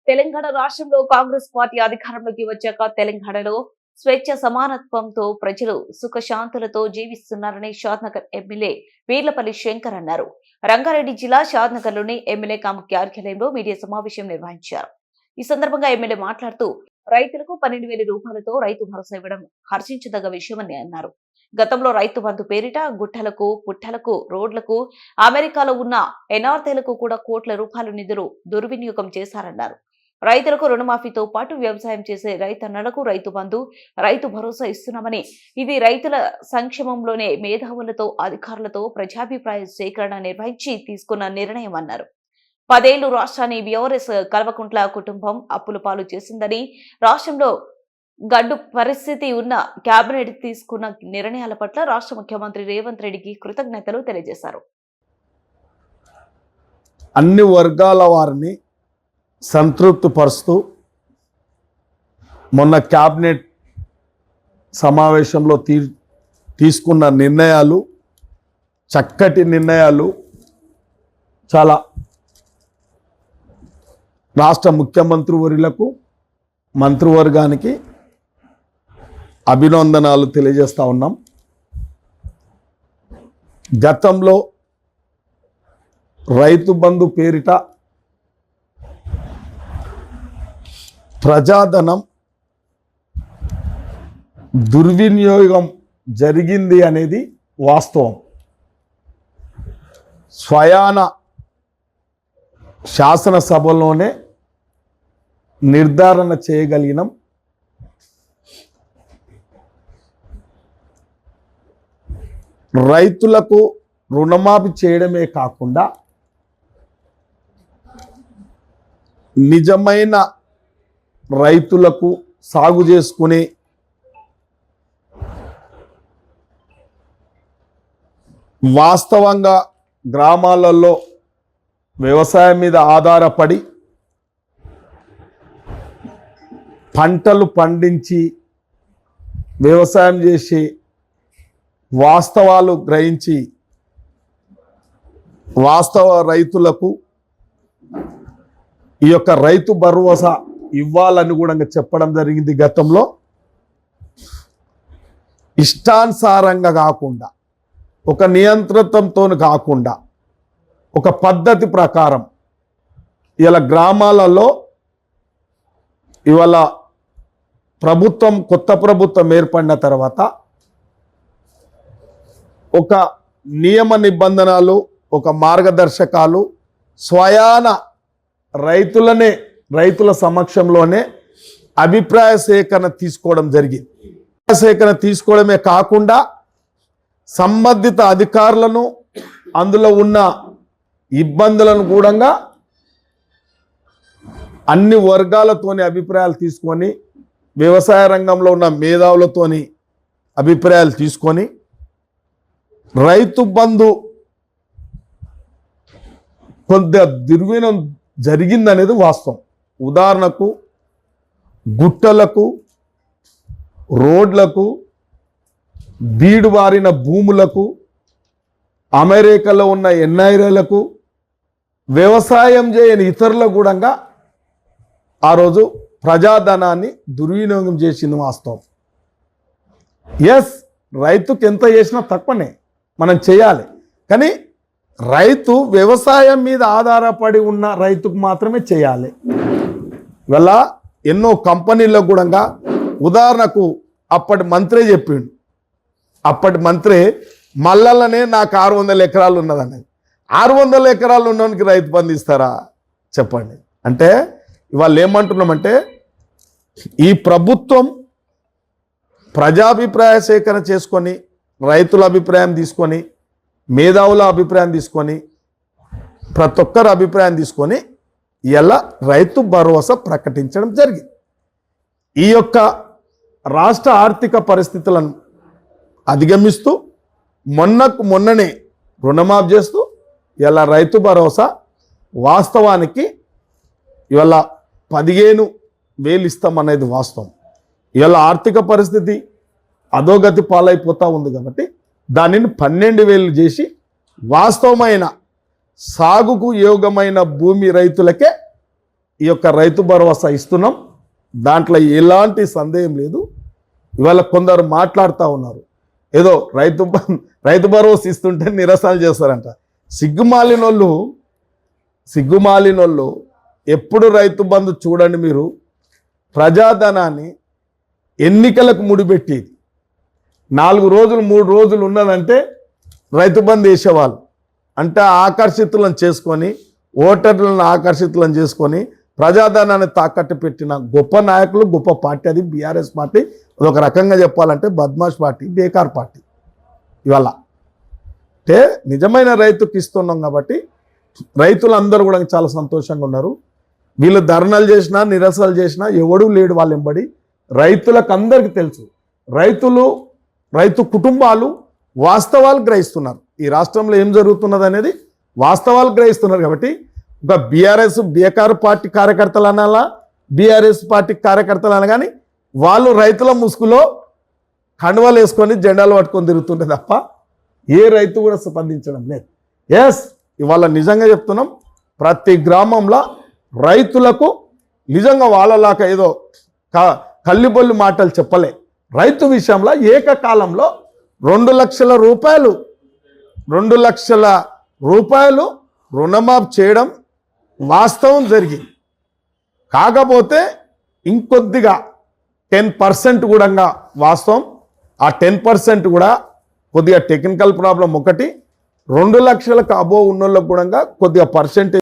తెలంగాణ రాష్ట్రంలో కాంగ్రెస్ పార్టీ అధికారంలోకి వచ్చాక తెలంగాణలో స్వేచ్ఛ సమానత్వంతో ప్రజలు సుఖశాంతులతో జీవిస్తున్నారని షాద్నగర్ ఎమ్మెల్యే వీర్లపల్లి శంకర్ అన్నారు. రంగారెడ్డి జిల్లా షాద్నగర్లోని ఎమ్మెల్యే క్యాంప్ కార్యాలయంలో మీడియా సమావేశం నిర్వహించారు. ఈ సందర్భంగా ఎమ్మెల్యే మాట్లాడుతూ రైతులకు 12,000 రూపాయలతో రైతు భరోసా ఇవ్వడం హర్షించదగ్గ విషయమని అన్నారు. గతంలో రైతు బంధు పేరిట గుట్టలకు, పుట్టలకు, రోడ్లకు, అమెరికాలో ఉన్న ఎన్ఆర్ఐలకు కూడా కోట్ల రూపాయల నిధులు దుర్వినియోగం చేశారన్నారు. రైతులకు రుణమాఫీతో పాటు వ్యవసాయం చేసే రైతన్నలకు రైతు బంధు, రైతు భరోసా ఇస్తున్నామని, ఇది రైతుల సంక్షేమంలోనే మేధావులతో, అధికారులతో ప్రజాభిప్రాయ సేకరణ నిర్వహించి తీసుకున్న నిర్ణయం అన్నారు. 10 ఏళ్లు రాష్ట్రాన్ని బీఆర్ఎస్ కల్వకుంట్ల కుటుంబం అప్పుల పాలు చేసిందని, రాష్ట్రంలో గడ్డు పరిస్థితి ఉన్న కేబినెట్ తీసుకున్న నిర్ణయాల పట్ల రాష్ట్ర ముఖ్యమంత్రి రేవంత్ రెడ్డికి కృతజ్ఞతలు తెలియజేశారు. అన్ని వర్గాల వారిని సంతృప్తిపరుస్తూ మొన్న కేబినెట్ సమావేశంలో తీసుకున్న నిర్ణయాలు చక్కటి నిర్ణయాలు. చాలా రాష్ట్ర ముఖ్యమంత్రి వర్యులకు, మంత్రివర్గానికి అభినందనలు తెలియజేస్తా ఉన్నాం. గతంలో రైతు బంధు పేరిట ప్రజాధనం దుర్వినియోగం జరిగింది అనేది వాస్తవం. స్వయాన శాసనసభలోనే నిర్ధారణ చేయగలిగినాం. రైతులకు రుణమాఫీ చేయడమే కాకుండా నిజమైన రైతులకు సాగు చేసుకునే వాస్తవంగా గ్రామాలలో వ్యవసాయం మీద ఆధారపడి పంటలు పండించి వ్యవసాయం చేసి వాస్తవాలు గ్రహించి వాస్తవ రైతులకు ఈ యొక్క రైతు భరోసా ఇవ్వాలని కూడా చెప్పడం జరిగింది. గతంలో ఇష్టానుసారంగా కాకుండా, ఒక నియంత్రణతో కాకుండా, ఒక పద్ధతి ప్రకారం ఇవాళ గ్రామాలలో ఇవాళ కొత్త ప్రభుత్వం ఏర్పడిన తర్వాత ఒక నియమ నిబంధనలు, ఒక మార్గదర్శకాలు స్వయాన రైతుల సమక్షంలోనే అభిప్రాయ సేకరణ తీసుకోవడం జరిగింది. సేకరణ తీసుకోవడమే కాకుండా సంబంధిత అధికారులను, అందులో ఉన్న ఇబ్బందులను కూడా అన్ని వర్గాలతోని అభిప్రాయాలు తీసుకొని, వ్యవసాయ రంగంలో ఉన్న మేధావులతోని అభిప్రాయాలు తీసుకొని రైతు బంధు కొంత దుర్వినియోగం జరిగిందనేది వాస్తవం. ఉదాహరణకు గుట్టలకు, రోడ్లకు, బీడు బారిన భూములకు, అమెరికాలో ఉన్న ఎన్ఐలకు, వ్యవసాయం చేయని ఇతరులకు కూడా ఆ రోజు ప్రజాధనాన్ని దుర్వినియోగం చేసింది వాస్తవం. ఎస్, రైతుకు ఎంత చేసినా తక్కువనే మనం చేయాలి. కానీ రైతు వ్యవసాయం మీద ఆధారపడి ఉన్న రైతుకు మాత్రమే చేయాలి. ఇవాళ ఎన్నో కంపెనీల్లో కూడా ఉదాహరణకు అప్పటి మంత్రే చెప్పిండు. అప్పటి మంత్రి మల్లలనే నాకు 600 ఎకరాలు ఉన్నదన్నది. 600 ఎకరాలు ఉన్నవానికి రైతు బంధు ఇస్తారా చెప్పండి. అంటే ఇవాళ ఏమంటున్నామంటే, ఈ ప్రభుత్వం ప్రజాభిప్రాయ సేకరణ చేసుకొని, రైతుల అభిప్రాయం తీసుకొని, మేధావుల అభిప్రాయం తీసుకొని, ప్రతి ఒక్కరి అభిప్రాయం తీసుకొని ఇలా రైతు భరోసా ప్రకటించడం జరిగింది. ఈ యొక్క రాష్ట్ర ఆర్థిక పరిస్థితులను అధిగమిస్తూ మొన్ననే రుణమాఫీ చేస్తూ ఇలా రైతు భరోసా వాస్తవానికి ఇవాళ 15,000 ఇస్తామనేది వాస్తవం. ఇవాళ ఆర్థిక పరిస్థితి అధోగతి పాలైపోతూ ఉంది కాబట్టి దానిని 12,000 చేసి వాస్తవమైన సాగుకు యోగమైన భూమి రైతులకే ఈ యొక్క రైతు భరోసా ఇస్తున్నాం, దాంట్లో ఎలాంటి సందేహం లేదు. ఇవాళ కొందరు మాట్లాడుతూ ఉన్నారు, ఏదో రైతు భరోసా ఇస్తుంటే నిరసనలు చేస్తారంట. సిగ్గుమాలినోళ్ళు ఎప్పుడు రైతు బంధు చూడండి మీరు, ప్రజాధనాన్ని ఎన్నికలకు ముడిపెట్టేది. 4 రోజులు 3 రోజులు ఉన్నదంటే రైతు బంధు వేసేవాళ్ళు. అంటే ఆకర్షితులను చేసుకొని, ఓటర్లను ఆకర్షితులను చేసుకొని ప్రజాధనాన్ని తాకట్టు పెట్టిన గొప్ప నాయకులు, గొప్ప పార్టీ అది బీఆర్ఎస్ పార్టీ. అదొక రకంగా చెప్పాలంటే బద్మాష్ పార్టీ, బేకార్ పార్టీ. ఇవాళ అంటే నిజమైన రైతుకి ఇస్తున్నాం కాబట్టి రైతులందరూ కూడా చాలా సంతోషంగా ఉన్నారు. వీళ్ళు ధర్నాలు చేసినా నిరసనలు చేసినా ఎవడూ లేడు వాళ్ళ వెంబడి. రైతులకు అందరికీ తెలుసు, రైతు కుటుంబాలు వాస్తవాలు గ్రహిస్తున్నారు. ఈ రాష్ట్రంలో ఏం జరుగుతున్నది అనేది వాస్తవాలు గ్రహిస్తున్నారు. కాబట్టి ఒక బీఆర్ఎస్ బేకార్ పార్టీ కార్యకర్తలు అనాలా, బీఆర్ఎస్ పార్టీ కార్యకర్తలు అనగాని వాళ్ళు రైతుల ముసుగులో కండువాలు వేసుకొని జెండాలు పట్టుకొని తిరుగుతుంటే తప్ప ఏ రైతు కూడా స్పందించడం లేదు. ఎస్, ఇవాళ నిజంగా చెప్తున్నాం, ప్రతి గ్రామంలో రైతులకు నిజంగా వాళ్ళలాగా ఏదో కల్లిబొల్లి మాటలు చెప్పలే. రైతు విషయంలో ఏకకాలంలో 2 లక్షల రూపాయలు రుణమాఫీ చేయడం వాస్తవం జరిగింది. కాకపోతే ఇంకొద్దిగా 10% కూడా వాస్తవం. ఆ 10% కూడా కొద్దిగా టెక్నికల్ ప్రాబ్లం ఒకటి, 2 లక్షలకు అబోవ్ ఉన్న వాళ్ళకు కూడా కొద్దిగా పర్సెంటేజ్